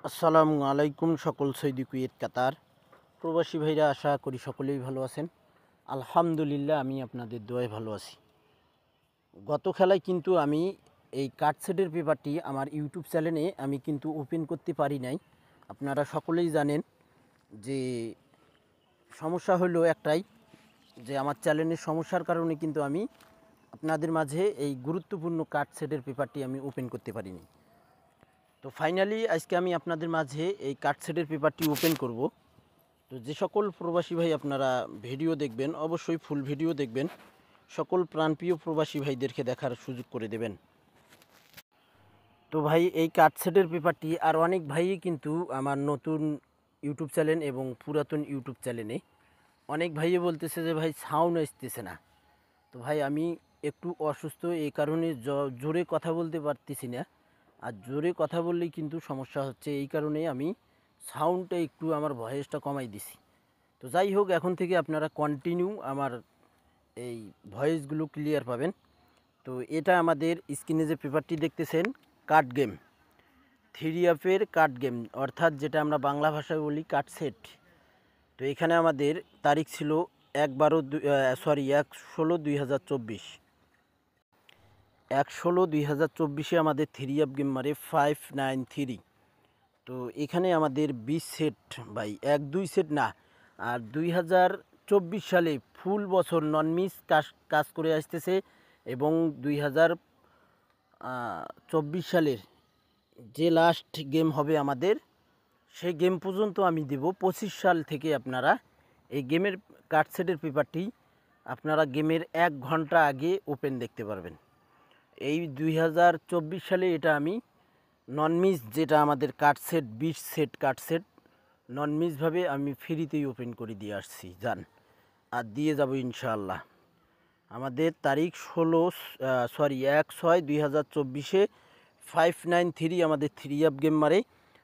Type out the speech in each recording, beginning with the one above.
আসসালামু আলাইকুম সকল সৌদি কুয়েত কাতার প্রবাসী ভাইরা, আশা করি সকলেই ভালো আছেন। আলহামদুলিল্লাহ, আমি আপনাদের দোয়ায় ভালো আছি। গত খেলায় কিন্তু আমি এই কার্ডসেটের পেপারটি আমার ইউটিউব চ্যানেলে আমি কিন্তু ওপেন করতে পারি নাই। আপনারা সকলেই জানেন যে সমস্যা হলো একটাই, যে আমার চ্যানেলের সমস্যার কারণে কিন্তু আমি আপনাদের মাঝে এই গুরুত্বপূর্ণ কার্ডসেটের পেপারটি আমি ওপেন করতে পারিনি। তো ফাইনালি আজকে আমি আপনাদের মাঝে এই কার্ডসেটের পেপারটি ওপেন করব। তো যে সকল প্রবাসী ভাই আপনারা ভিডিও দেখবেন, অবশ্যই ফুল ভিডিও দেখবেন, সকল প্রাণপ্রিয় প্রবাসী ভাইদেরকে দেখার সুযোগ করে দেবেন। তো ভাই, এই কার্ডসেটের পেপারটি আর অনেক ভাইই কিন্তু আমার নতুন ইউটিউব চ্যানেল এবং পুরাতন ইউটিউব চ্যানেলে অনেক ভাইই বলতেছে যে ভাই সাউন্ড আসতেছে না। তো ভাই, আমি একটু অসুস্থ, এই কারণে জোরে কথা বলতে পারতেছি না। আর জোরে কথা বললেই কিন্তু সমস্যা হচ্ছে, এই কারণে আমি সাউন্ডটা একটু আমার ভয়েসটা কমাই দিছি। তো যাই হোক, এখন থেকে আপনারা কন্টিনিউ আমার এই ভয়েসগুলো ক্লিয়ার পাবেন। তো এটা আমাদের স্ক্রিনে যে পেপারটি দেখতেছেন, কার্ড গেম, থ্রি অ্যাপের কার্ড গেম, অর্থাৎ যেটা আমরা বাংলা ভাষায় বলি কার্ড সেট। তো এখানে আমাদের তারিখ ছিল 1/16/2024। 1/16/2024 আমাদের থ্রি অ্যাপ গেম মারে 593। তো এখানে আমাদের 20 সেট, ভাই 1-2 সেট না, আর 2024 সালে ফুল বছর নন মিস কাজ করে আসতেছে। এবং 2024 সালের যে লাস্ট গেম হবে আমাদের, সেই গেম পর্যন্ত আমি দেব। 25 সাল থেকে আপনারা এই গেমের কার্ডসেটের পেপারটি আপনারা গেমের 1 ঘন্টা আগে ওপেন দেখতে পারবেন। এই 2024 সালে এটা আমি নন মিস, যেটা আমাদের কার্ডসেট 20 সেট কার্ডসেট নন মিসভাবে আমি ফ্রিতেই ওপেন করে দিয়ে আসছি, যান, আর দিয়ে যাব ইনশাআল্লাহ। আমাদের তারিখ 1/6/2024 593 আমাদের থ্রি অ্যাপ গেম মারে।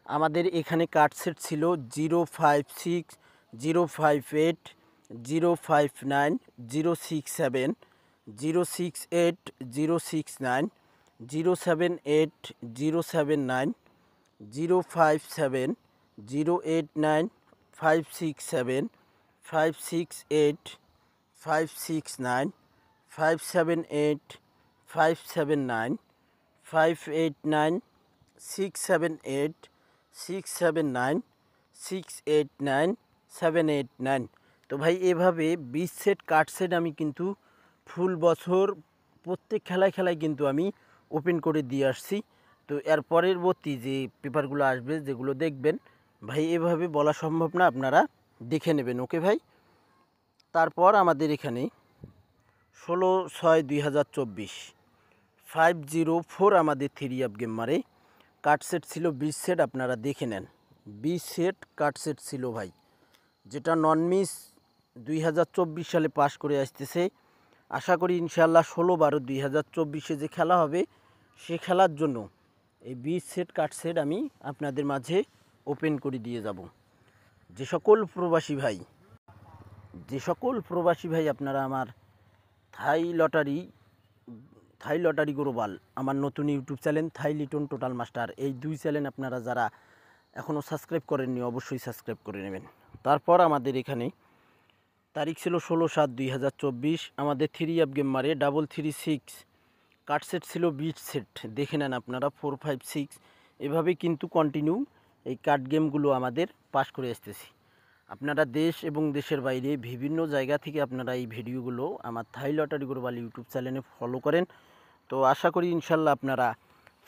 আমাদের এখানে কার্ডসেট ছিল 056, 058, 059, 067, 068, 069, 078, 079, 057, 089, 567, 568, 569, 578, 579, 589, 678, 679, 689, 789। তো ভাই, এভাবে 20 সেট কার্ড সেট আমি কিন্তু ফুল বছর প্রত্যেক খেলায় খেলায় কিন্তু আমি ওপেন করে দিয়ে আসছি। তো এর পরবর্তী যে পেপারগুলো আসবে, যেগুলো দেখবেন ভাই, এভাবে বলা সম্ভব না, আপনারা দেখে নেবেন, ওকে ভাই। তারপর আমাদের এখানে 16/6/2024 504 আমাদের থ্রি অ্যাপ গেম মারে কার্ডসেট ছিল 20 সেট, আপনারা দেখে নেন। 20 সেট কার্ডসেট ছিল ভাই, যেটা নন মিস 2024 সালে পাশ করে আসতেছে। আশা করি ইনশাআল্লাহ 16/12/2024 যে খেলা হবে, সে খেলার জন্য এই 20 সেট কার্ডসেট আমি আপনাদের মাঝে ওপেন করে দিয়ে যাব। যে সকল প্রবাসী ভাই আপনারা আমার থাই লটারি গ্লোবাল, আমার নতুন ইউটিউব চ্যানেল থাই লিটন টোটাল মাস্টার, এই 2 চ্যানেল আপনারা যারা এখনও সাবস্ক্রাইব করেননি, অবশ্যই সাবস্ক্রাইব করে নেবেন। তারপর আমাদের এখানে তারিখ ছিল 16/7/2024 আমাদের থ্রি অ্যাপ গেম মারে 336 কার্ডসেট ছিল 20 সেট, দেখে নেন আপনারা 456। এভাবে কিন্তু কন্টিনিউ এই কার্ড গেমগুলো আমাদের পাস করে আসতেছি। আপনারা দেশ এবং দেশের বাইরে বিভিন্ন জায়গা থেকে আপনারা এই ভিডিওগুলো আমার থাই লটারি গ্লোবাল ইউটিউব চ্যানেলে ফলো করেন। তো আশা করি ইনশাল্লাহ আপনারা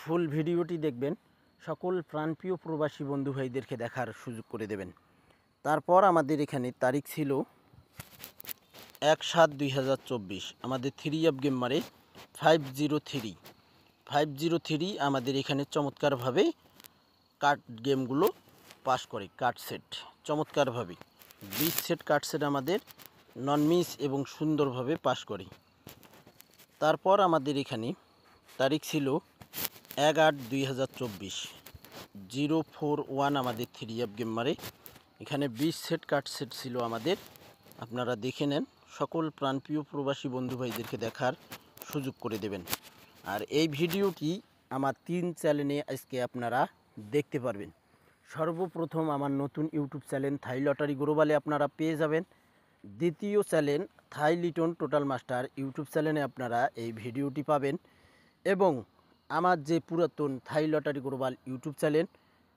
ফুল ভিডিওটি দেখবেন, সকল প্রাণপ্রিয় প্রবাসী বন্ধু ভাইদেরকে দেখার সুযোগ করে দেবেন। তারপর আমাদের এখানে তারিখ ছিল 1/7/2024 আমাদের থ্রি অ্যাপ গেম মারে 503 আমাদের এখানে চমৎকারভাবে কার্ড গেমগুলো পাস করে। কার্ড সেট চমৎকারভাবে 20 সেট কার্ড সেট আমাদের নন মিস এবং সুন্দরভাবে পাস করে। তারপর আমাদের এখানে তারিখ ছিল 1/8/2024 041 আমাদের থ্রি অ্যাপ গেম মারে। এখানে 20 সেট কার্ড সেট ছিল আমাদের, আপনারা দেখে নেন, সকল প্রাণপ্রিয় প্রবাসী বন্ধু ভাইদেরকে দেখার সুযোগ করে দেবেন। আর এই ভিডিওটি আমার 3 চ্যানেলে আজকে আপনারা দেখতে পারবেন। সর্বপ্রথম আমার নতুন ইউটিউব চ্যানেল থাই লটারি গ্লোবালে আপনারা পেয়ে যাবেন। দ্বিতীয় চ্যানেল থাই লিটন টোটাল মাস্টার ইউটিউব চ্যানেলে আপনারা এই ভিডিওটি পাবেন। এবং আমার যে পুরাতন থাই লটারি গ্লোবাল ইউটিউব চ্যানেল,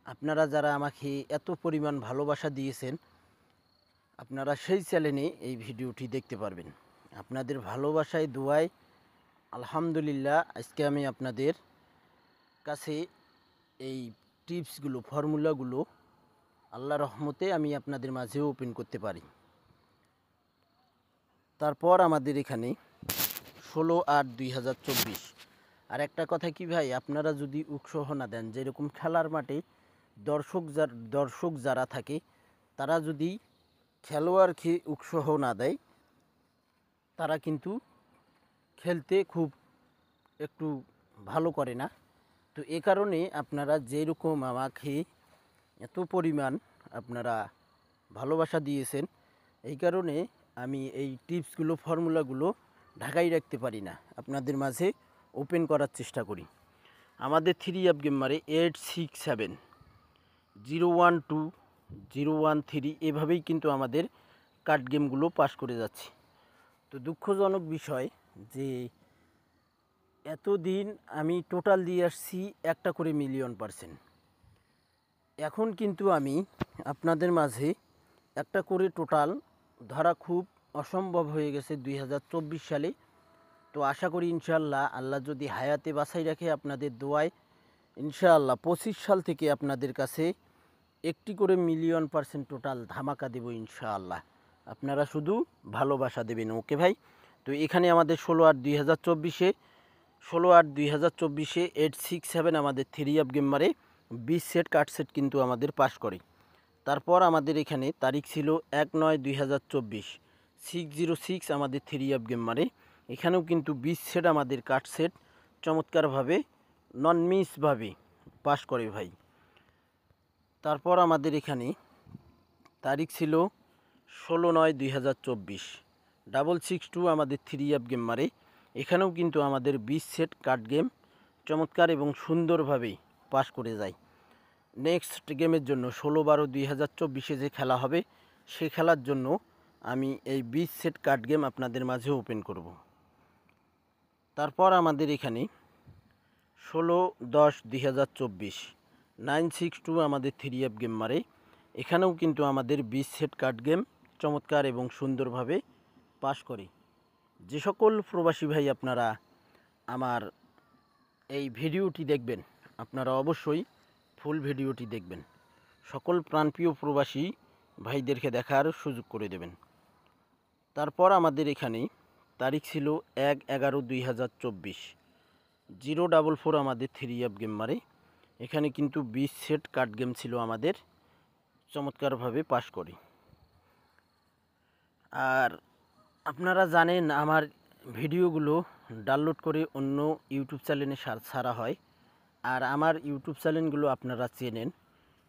আপনারা যারা আমাকে এত পরিমাণ ভালোবাসা দিয়েছেন, আপনারা সেই চ্যানেলে এই ভিডিওটি দেখতে পারবেন। আপনাদের ভালোবাসায় দোয়ায় আলহামদুলিল্লাহ আজকে আমি আপনাদের কাছে এই টিপসগুলো, ফর্মুলাগুলো আল্লাহর রহমতে আমি আপনাদের মাঝেও ওপেন করতে পারি। তারপর আমাদের এখানে 16/8/2024। আর একটা কথা কি ভাই, আপনারা যদি উৎসাহ না দেন, যেরকম খেলার মাঠে দর্শক যারা থাকে তারা যদি খেলোয়াড়কে উৎসাহ না দেয়, তারা কিন্তু খেলতে খুব একটু ভালো করে না। তো এ কারণে আপনারা যেরকম আমাকে এত পরিমাণ আপনারা ভালোবাসা দিয়েছেন, এই কারণে আমি এই টিপসগুলো, ফর্মুলাগুলো ঢাকাই রাখতে পারি না, আপনাদের মাঝে ওপেন করার চেষ্টা করি। আমাদের 3 অ্যাপ গেমারে 867-012-013 এভাবেই কিন্তু আমাদের কার্ড গেমগুলো পাস করে যাচ্ছে। তো দুঃখজনক বিষয় যে এতদিন আমি টোটাল দিয়ে আসছি একটা করে $1,000,000। এখন কিন্তু আমি আপনাদের মাঝে একটা করে টোটাল ধরা খুব অসম্ভব হয়ে গেছে 2024 সালে। তো আশা করি ইনশাআল্লাহ, আল্লাহ যদি হায়াতে বাঁচাই রাখে, আপনাদের দোয়ায় ইনশাআল্লাহ 25 সাল থেকে আপনাদের কাছে একটি করে $1,000,000 টোটাল ধামাকা দেব ইনশাআল্লাহ। আপনারা শুধু ভালোবাসা দেবেন, ওকে ভাই। তো এখানে আমাদের 16/8/2024 867 আমাদের 3 অ্যাপ গেমারে 20 সেট কার্ড সেট কিন্তু আমাদের পাস করে। তারপর আমাদের এখানে তারিখ ছিল 1/9/2024 606 আমাদের 3 অ্যাপ গেমারে, এখানেও কিন্তু 20 সেট আমাদের কার্ড সেট চমৎকারভাবে নন মিসভাবে পাস করে ভাই। তারপর আমাদের এখানে তারিখ ছিল 16/9/2024 662 আমাদের 3 অ্যাপ গেমারে, এখানেও কিন্তু আমাদের 20 সেট কার্ড গেম চমৎকার এবং সুন্দরভাবে পাস করে যায়। নেক্সট গেমের জন্য 16/12/2024 যে খেলা হবে, সে খেলার জন্য আমি এই 20 সেট কার্ড গেম আপনাদের মাঝে ওপেন করব। তারপর আমাদের এখানে 16/10/2024 962 আমাদের 3 অ্যাপ গেম মারে, এখানেও কিন্তু আমাদের 20 সেট কার্ড গেম চমৎকার এবং সুন্দরভাবে পাস করে। যে সকল প্রবাসী ভাই আপনারা আমার এই ভিডিওটি দেখবেন, আপনারা অবশ্যই ফুল ভিডিওটি দেখবেন। সকল প্রাণপ্রিয় প্রবাসী ভাইদেরকে দেখার সুযোগ করে দেবেন। তারপর আমাদের এখানে তারিখ ছিল 1/11/2024 044 আমাদের 3 অ্যাপ গেম মারে, এখানে কিন্তু 20 সেট কার্ড গেম ছিল আমাদের, চমৎকারভাবে পাস করি। আর আপনারা জানেন আমার ভিডিওগুলো ডাউনলোড করে অন্য ইউটিউব চ্যানেলে ছাড়া হয়। আর আমার ইউটিউব চ্যানেলগুলো আপনারা চেনেন,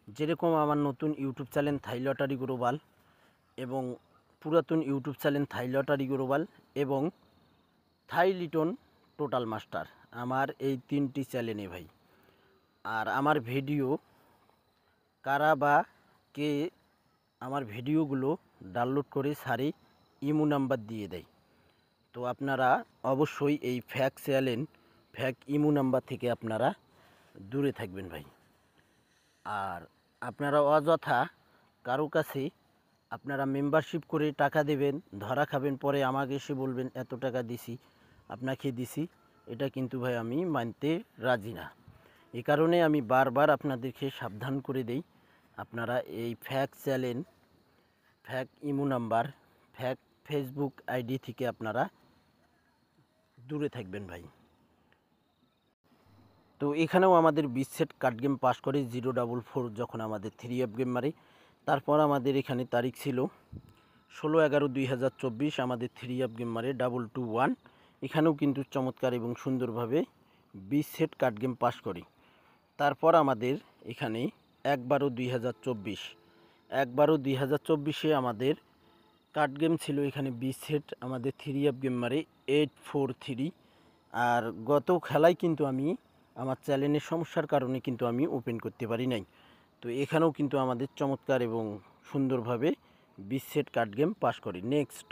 যেরকম আমার নতুন ইউটিউব চ্যানেল থাই লটারি গ্লোবাল, এবং পুরাতন ইউটিউব চ্যানেল থাই লটারি গ্লোবাল এবং থাই লিটন টোটাল মাস্টার, আমার এই 3টি চ্যানেলে ভাই। আর আমার ভিডিও কারা বা কে আমার ভিডিওগুলো ডাউনলোড করে সারে ইমো নাম্বার দিয়ে দেয়। তো আপনারা অবশ্যই এই ফ্যাক চ্যানেল, ফ্যাক ইমো নাম্বার থেকে আপনারা দূরে থাকবেন ভাই। আর আপনারা অযথা কারো কাছে আপনারা মেম্বারশিপ করে টাকা দেবেন, ধরা খাবেন, পরে আমাকে এসে বলবেন এত টাকা দিছি, আপনাকে দিছি, এটা কিন্তু ভাই আমি মানতে রাজি না। এই কারণে আমি বারবার আপনাদেরকে সাবধান করে দেই, আপনারা এই ফ্যাক চ্যানেল, ফ্যাক ইমো নাম্বার, ফ্যাক ফেসবুক আইডি থেকে আপনারা দূরে থাকবেন ভাই। তো এখানেও আমাদের 20 সেট কার্ড গেম পাস করে 044 যখন আমাদের 3 অ্যাপ গেম মারে। তারপর আমাদের এখানে তারিখ ছিল 16/11/2024 আমাদের 3 অ্যাপ গেম মারে 221, এখানেও কিন্তু চমৎকার এবং সুন্দরভাবে 20 সেট কার্ড গেম পাস করি। তারপর আমাদের এখানে 1/12/2024 1/12/2024 আমাদের কার্ড গেম ছিল এখানে 20 সেট আমাদের 3 অ্যাপ গেম মারে 843। আর গত খেলায় কিন্তু আমি আমার চ্যানেলের সমস্যার কারণে কিন্তু আমি ওপেন করতে পারি নাই। তো এখানেও কিন্তু আমাদের চমৎকার এবং সুন্দরভাবে 20 সেট কার্ড গেম পাস করি। নেক্সট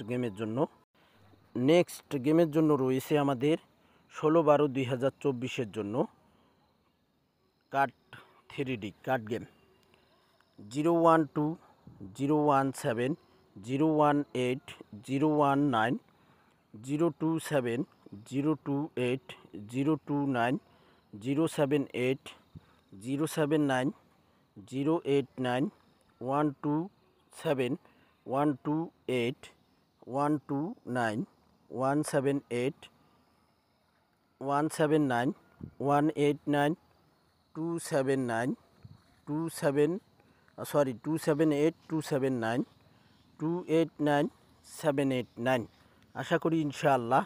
গেমের জন্য রয়েছে আমাদের 16/12/2024 জন্য কার্ড 3D কার্ড গেম 012 017 018 019 027 028 029 078 079 089 127 128 129 178 179 189 278 279 289 789। আশা করি ইনশাআল্লাহ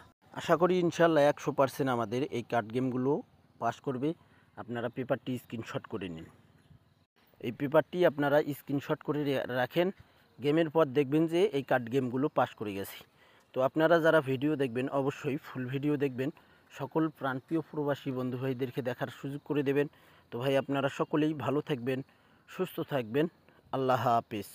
100% আমাদের এই কার্ড গেমগুলো পাস করবে। আপনারা পেপারটি স্ক্রিনশট করে নিন। এই পেপারটি আপনারা স্ক্রিনশট করে রাখেন। গেমের পর দেখবেন যে এই কার্ড গেমগুলো পাস করে গেছি। তো আপনারা যারা ভিডিও দেখবেন অবশ্যই ফুল ভিডিও দেখবেন। সকল প্রান্তীয় প্রবাসী বন্ধু ভাইদেরকে দেখার সুযোগ করে দেবেন। তো ভাই আপনারা সকলেই ভালো থাকবেন, সুস্থ থাকবেন। আল্লাহ হাফেজ।